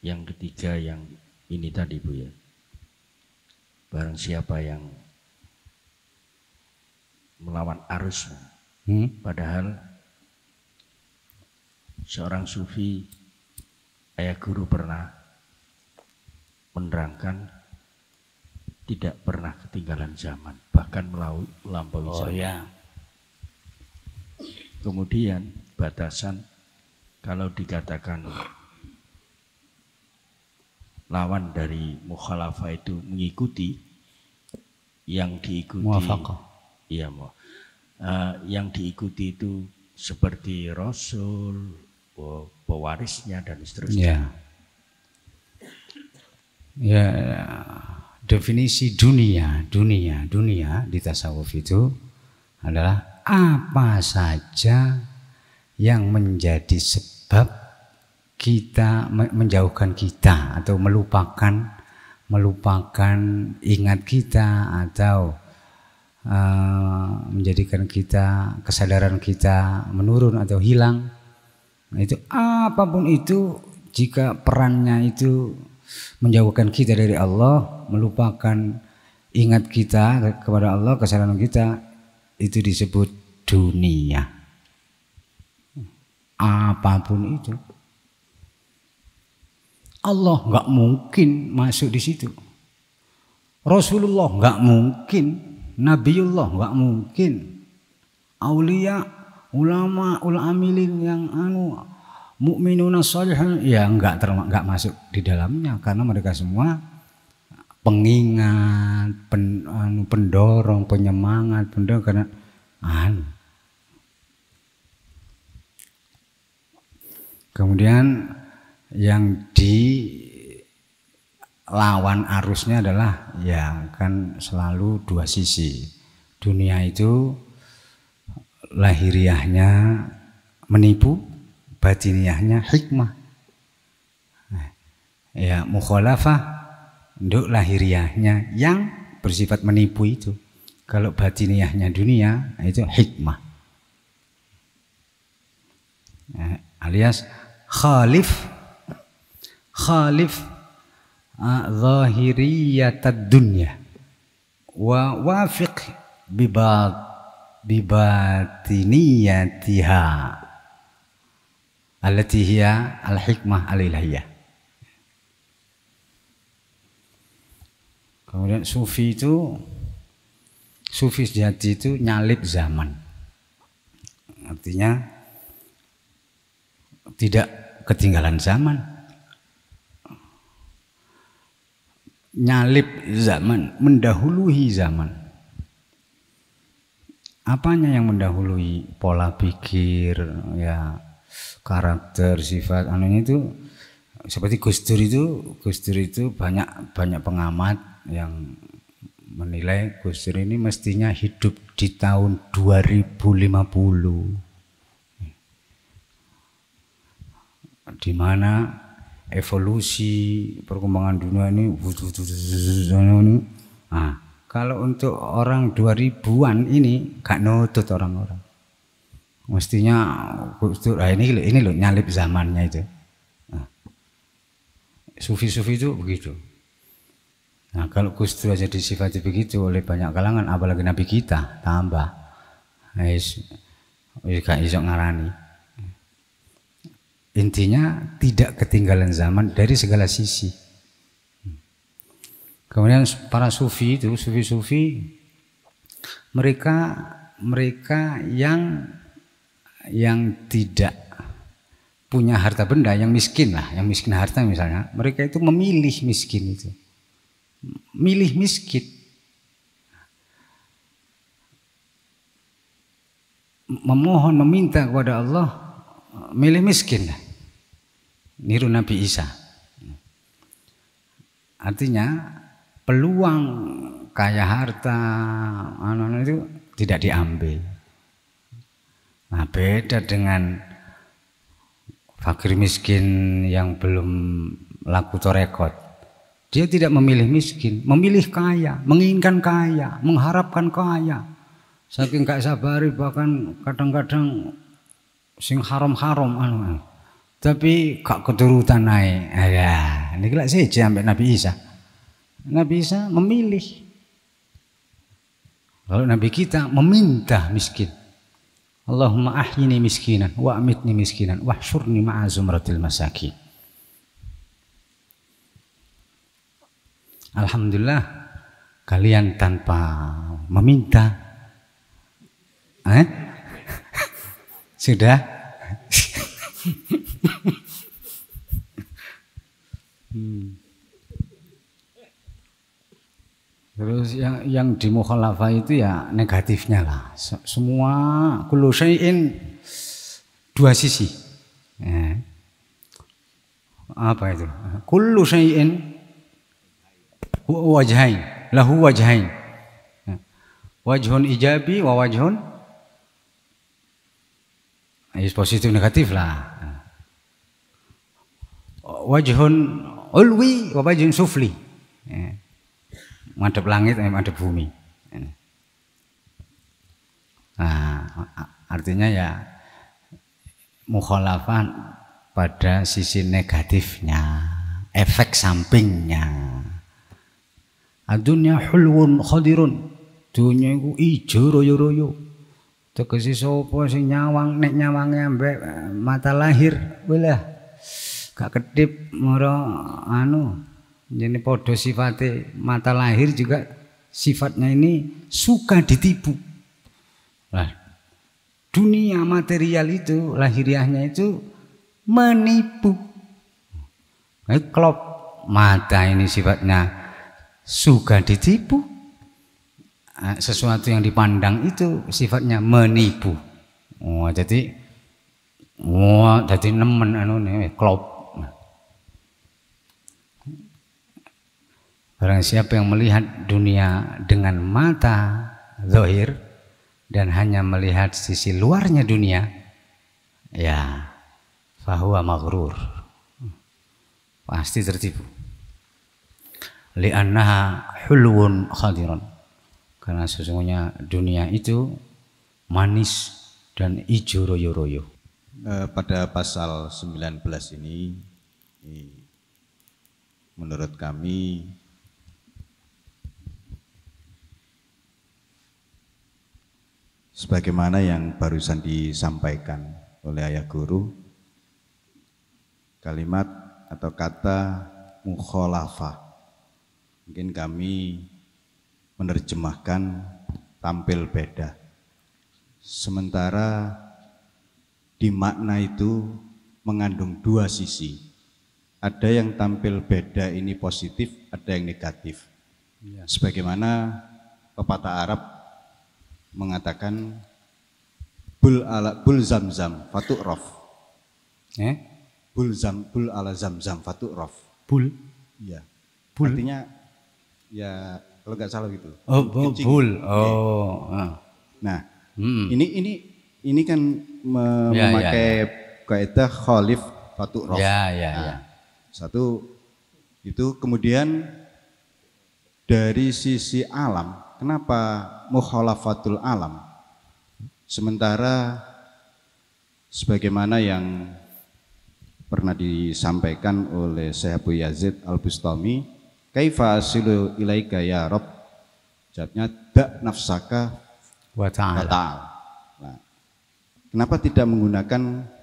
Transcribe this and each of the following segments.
yang ketiga yang ini tadi Bu ya. Barang siapa yang melawan arus, padahal seorang sufi, ayah guru pernah menerangkan tidak pernah ketinggalan zaman, bahkan melampaui zaman. Ya. Kemudian batasan kalau dikatakan lawan dari mukhalafah itu mengikuti, yang diikuti Muwafaqah. Iya, yang diikuti itu seperti Rasul, pewarisnya dan seterusnya. Ya, definisi dunia di tasawuf itu adalah apa saja yang menjadi sebab kita menjauhkan kita atau melupakan ingat kita atau menjadikan kita, kesadaran kita menurun atau hilang. Itu apapun itu, jika perannya itu menjauhkan kita dari Allah, melupakan ingat kita kepada Allah, kesadaran kita, itu disebut dunia. Apapun itu, Allah nggak mungkin masuk di situ. Rasulullah nggak mungkin, Nabiullah nggak mungkin, aulia, ulama, ulamilin yang mukminuna shalihin ya nggak masuk di dalamnya, karena mereka semua pengingat, pendorong, penyemangat, karena kemudian yang dilawan arusnya adalah ya kan selalu dua sisi. Dunia itu lahiriahnya menipu, batiniahnya hikmah. Ya mukhalafah untuk lahiriahnya yang bersifat menipu itu. Kalau batiniahnya dunia itu hikmah. Alias khalif zahiriyatad dunya wa wafiq bibatiniyatiha allati hiya al-hikmah al-ilahiyah. Kemudian sufi sejati itu nyalip zaman, artinya tidak ketinggalan zaman, nyalip zaman, mendahului zaman. Apanya yang mendahului? Pola pikir, ya karakter, sifat, itu seperti Gus Dur itu banyak pengamat yang menilai Gus Dur ini mestinya hidup di tahun 2050. Di mana evolusi perkembangan dunia ini kalau untuk orang 2000-an ini gak nutut orang-orang. Mestinya ini loh nyalip zamannya itu. Sufi-sufi itu begitu. Nah, kalau Gus Dur aja disifati begitu oleh banyak kalangan, apalagi Nabi kita tambah. Gak iso ngarani. Intinya tidak ketinggalan zaman dari segala sisi. Kemudian para sufi itu, sufi mereka yang tidak punya harta benda, yang miskin harta misalnya, mereka itu memilih miskin itu. Milih miskin. Memohon, meminta kepada Allah, milih miskin. Niru Nabi Isa. Artinya peluang kaya harta itu tidak diambil. Nah, beda dengan fakir miskin yang belum laku torekot. Dia tidak memilih miskin, memilih kaya, menginginkan kaya, mengharapkan kaya. Saking gak sabari bahkan kadang-kadang sing haram-haram tapi gak keturutan naik. Ya, ini kelak saja sampai Nabi Isa. Nabi Isa memilih. Kalau Nabi kita meminta miskin. Allahumma ahyini miskinan wa amitni miskinan wa hsyurni ma'a zumratil masakin. Alhamdulillah kalian tanpa meminta sudah Terus yang di mukhalafah itu ya negatifnya lah. Semua kullu syai'in dua sisi. Apa itu? Kullu syai'in wajhain, lahu wajhain. Wajhun ijabi wa wajhun positif negatif lah. Wajhun ulwi wa wajhun sufli. Madhep langit, madhep bumi. Nah, artinya ya mukhalafah pada sisi negatifnya, efek sampingnya. Adunya hulwun khadirun, dunya iku ijo royo-royo. Tegese sapa sing nyawang nek nyawange ambek mata lahir, wilah gak kedip mara Jadi podo sifatnya mata lahir juga sifatnya ini suka ditipu. Nah, dunia material itu lahiriahnya itu menipu. Klop mata ini sifatnya suka ditipu. Sesuatu yang dipandang itu sifatnya menipu. Jadi nemen klop. Barang siapa yang melihat dunia dengan mata zahir dan hanya melihat sisi luarnya dunia, ya fahuwa maghrur, pasti tertipu. Li'annaha hulwun khadirun, karena sesungguhnya dunia itu manis dan ijo royo-royo. Pada pasal 19 ini menurut kami sebagaimana yang barusan disampaikan oleh Ayah Guru, kalimat atau kata mukhalafah, mungkin kami menerjemahkan tampil beda. Sementara di makna itu mengandung dua sisi. Ada yang tampil beda ini positif, ada yang negatif. Sebagaimana pepatah Arab mengatakan bul zamzam fatu'raf. Bul ala zamzam fatu'raf. Bul? Iya. Bul. Artinya ya kalau nggak salah gitu. Oh, bul. Oh. Nah, ini kan memakai kaidah khalif fatu'raf. Ya. Satu itu, kemudian dari sisi alam, kenapa mukhalafatul alam? Sementara sebagaimana yang pernah disampaikan oleh Syekh Abu Yazid Al-Bustami, kaifa asilu ilaika ya Rabb? Jawabnya da' nafsaka wa ta'ala. Nah, kenapa tidak menggunakan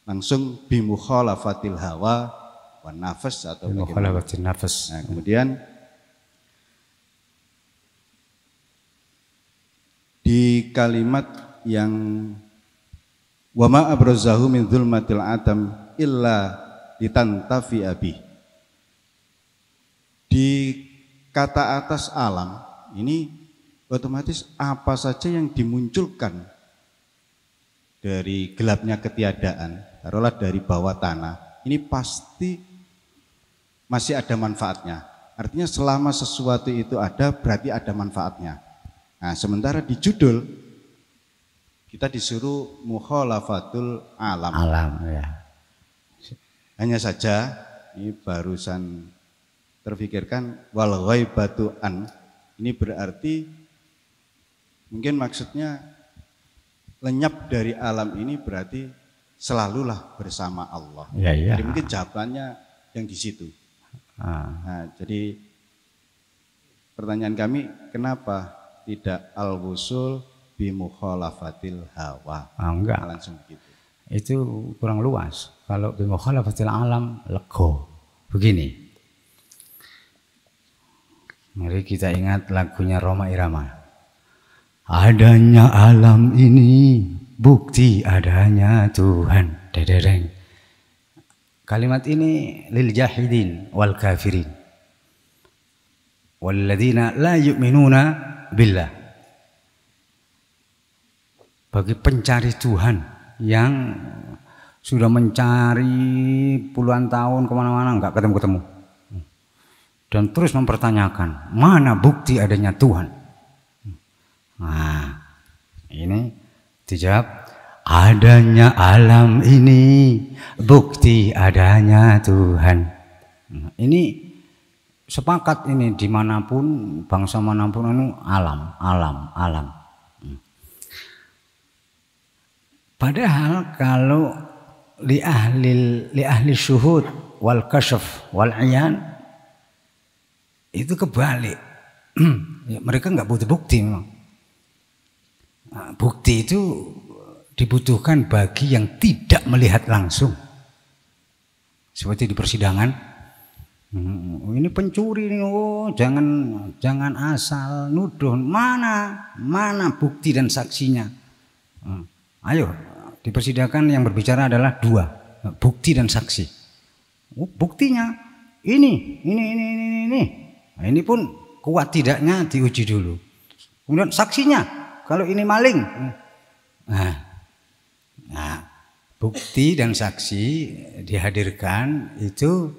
langsung bimukhalafatil hawa wa nafas atau bimukhalafatil nafas. Nah, kemudian di kalimat yang wa ma abrazahu min dzulmatil adam illa litantafi abi, di kata atas alam ini otomatis apa saja yang dimunculkan dari gelapnya ketiadaan, taruhlah dari bawah tanah, ini pasti masih ada manfaatnya. Artinya selama sesuatu itu ada, berarti ada manfaatnya. Nah, sementara di judul kita disuruh mukhalafatul alam. Ya. Hanya saja ini barusan terfikirkan wal ghaibatu an. Ini berarti mungkin maksudnya lenyap dari alam ini berarti selalulah bersama Allah. Ya, ya. Jadi mungkin jawabannya yang di situ. Nah, jadi pertanyaan kami, kenapa tidak al-wusul bi mukhalafatil hawa? Enggak. Langsung begitu. Itu kurang luas. Kalau bi mukhalafatil alam lego. Begini. Mari kita ingat lagunya Rhoma Irama. Adanya alam ini bukti adanya Tuhan. Dedereng. Kalimat ini lil jahidin wal kafirin. Walladzina la yu'minuna billah. Bagi pencari Tuhan yang sudah mencari puluhan tahun kemana-mana nggak ketemu-ketemu. Dan terus mempertanyakan mana bukti adanya Tuhan. Nah, ini dijawab, adanya alam ini bukti adanya Tuhan. Nah, ini sepakat ini dimanapun, bangsa manapun itu alam. Padahal kalau li ahli syuhud wal kasyaf wal ayan itu kebalik. Ya, mereka nggak butuh bukti memang. Nah, bukti itu dibutuhkan bagi yang tidak melihat langsung. Seperti di persidangan, ini pencuri nih, oh jangan asal nuduh. Mana bukti dan saksinya? Ayo, di persidangan yang berbicara adalah dua, bukti dan saksi. Oh, buktinya ini. Nah, ini pun kuat tidaknya diuji dulu. Kemudian saksinya, kalau ini maling. Nah, bukti dan saksi dihadirkan itu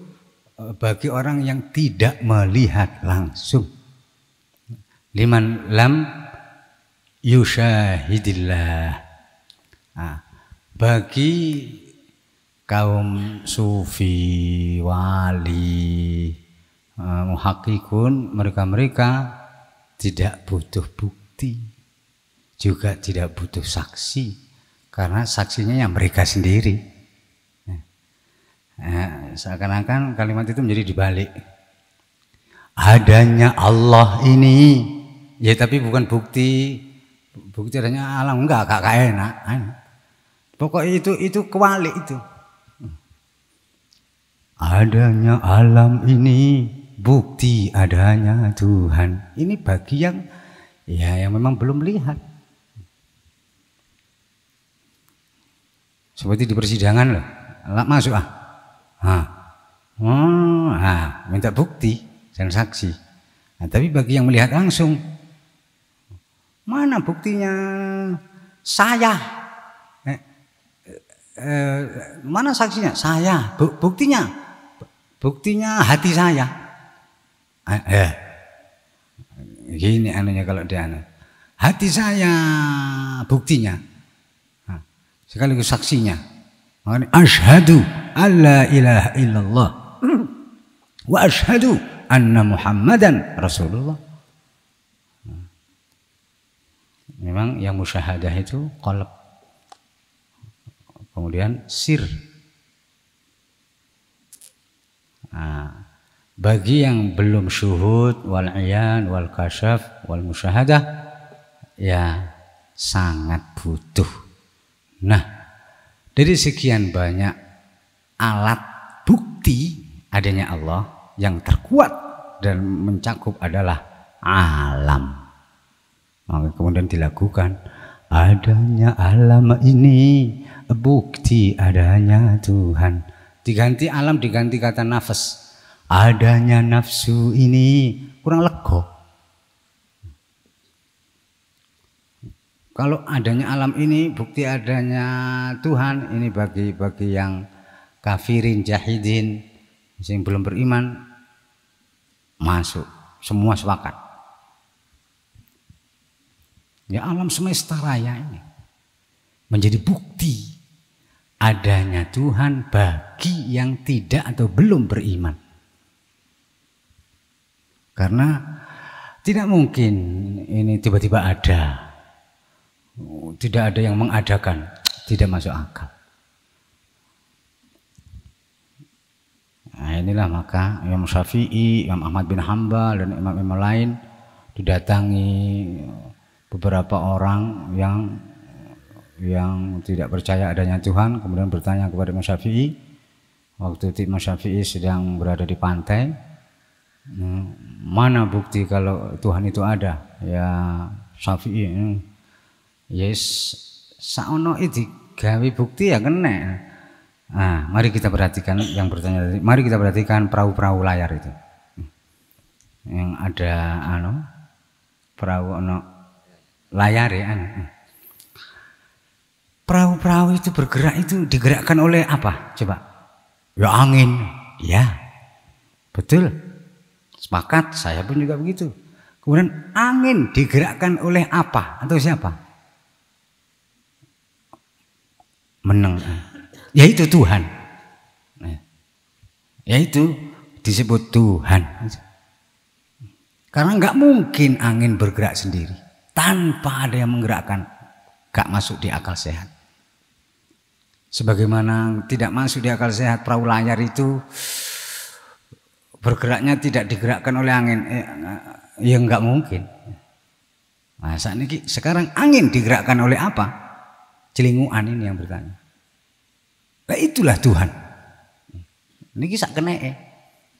bagi orang yang tidak melihat langsung. Liman lam yusyahidillah. Nah, bagi kaum sufi, wali, muhakkikun, mereka tidak butuh bukti, juga tidak butuh saksi, karena saksinya yang mereka sendiri. Seakan-akan kalimat itu menjadi dibalik. Adanya Allah ini, ya tapi bukan bukti adanya alam, enggak enak. Pokoknya itu kewalik itu. Adanya alam ini bukti adanya Tuhan. Ini bagi yang memang belum lihat. Seperti di persidangan loh, masuk minta bukti dan saksi. Nah, tapi bagi yang melihat langsung, mana buktinya saya? Mana saksinya? Saya. Buktinya hati saya. Gini anunya kalau dia hati saya buktinya. Sekaligus saksinya. Makanya asyhadu alla ilaha illallah wa asyhadu anna Muhammadan Rasulullah. Memang yang musyahadah itu qalb. Kemudian sir. Nah, bagi yang belum syuhud wal ayan wal kasyaf wal musyahadah, ya sangat butuh. Nah, dari sekian banyak alat bukti adanya Allah, yang terkuat dan mencakup adalah alam. Maka kemudian dilakukan adanya alam ini bukti adanya Tuhan. Diganti alam, diganti kata nafas. Adanya nafsu ini kurang lego. Kalau adanya alam ini bukti adanya Tuhan, ini bagi yang kafirin, jahidin, yang belum beriman, masuk, semua sepakat. Ya, alam semesta raya ini menjadi bukti adanya Tuhan bagi yang tidak atau belum beriman. Karena tidak mungkin ini tiba-tiba ada. Tidak ada yang mengadakan, tidak masuk akal. Nah inilah maka Imam Syafi'i, Imam Ahmad bin Hambal dan imam-imam lain didatangi beberapa orang yang tidak percaya adanya Tuhan, kemudian bertanya kepada Imam Syafi'i. Waktu itu Imam Syafi'i sedang berada di pantai, mana bukti kalau Tuhan itu ada? Ya Syafi'i, yes, saono itu gawe bukti ya kena. Nah, mari kita perhatikan yang bertanya tadi. Mari kita perhatikan perahu-perahu layar itu, yang ada perahu layar ya. Perahu-perahu itu bergerak itu digerakkan oleh apa? Coba. Ya angin. Ya. Betul. Sepakat, saya pun juga begitu. Kemudian angin digerakkan oleh apa? Atau siapa? Meneng. Yaitu Tuhan. Yaitu disebut Tuhan. Karena nggak mungkin angin bergerak sendiri tanpa ada yang menggerakkan. Gak masuk di akal sehat. Sebagaimana tidak masuk di akal sehat perahu layar itu bergeraknya tidak digerakkan oleh angin, ya nggak mungkin. Nah, saat ini sekarang angin digerakkan oleh apa? Celinguan ini yang bertanya. Nah, itulah Tuhan. Ini kisah kene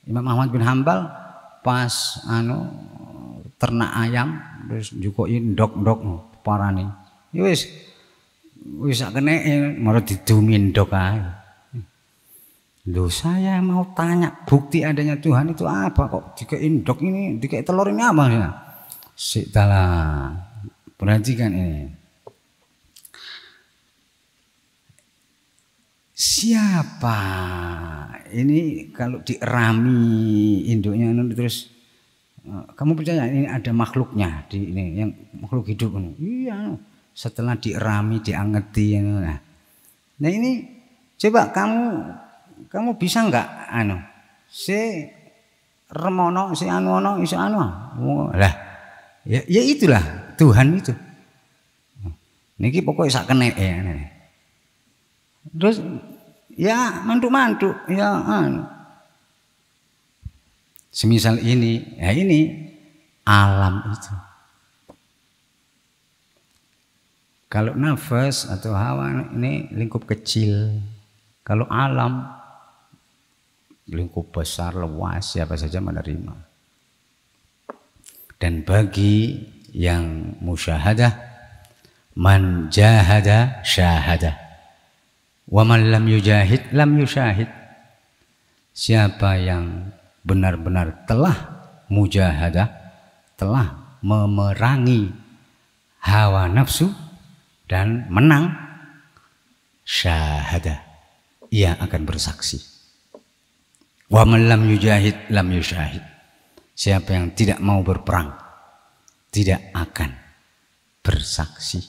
Imam Ahmad bin Hambal pas ternak ayam terus jukoin ndok parani. Ya wis sak kene malah didumin ndok ae. Loh, saya mau tanya bukti adanya Tuhan itu apa kok dikei ndok ini, dikei telur ini apa ya? Sik talah. Perhatikan ini. Siapa ini kalau dierami induknya terus kamu percaya ini ada makhluknya di ini yang makhluk hidup ini? Iya. Setelah dierami, diangeti, nah ini coba kamu bisa nggak si remono si iso lah ya itulah Tuhan itu. Niki pokoknya sak kene terus ya mantuk ya semisal ini ya ini alam itu. Kalau nafas atau hawa ini lingkup kecil, kalau alam lingkup besar luas, siapa saja menerima. Dan bagi yang musyahadah, man jahada syahada, wa man lam yujahid lam yusyahid. Siapa yang benar-benar telah mujahadah, telah memerangi hawa nafsu dan menang, syahada, ia akan bersaksi. Wa man lam yujahid lam yusyahid. Siapa yang tidak mau berperang tidak akan bersaksi.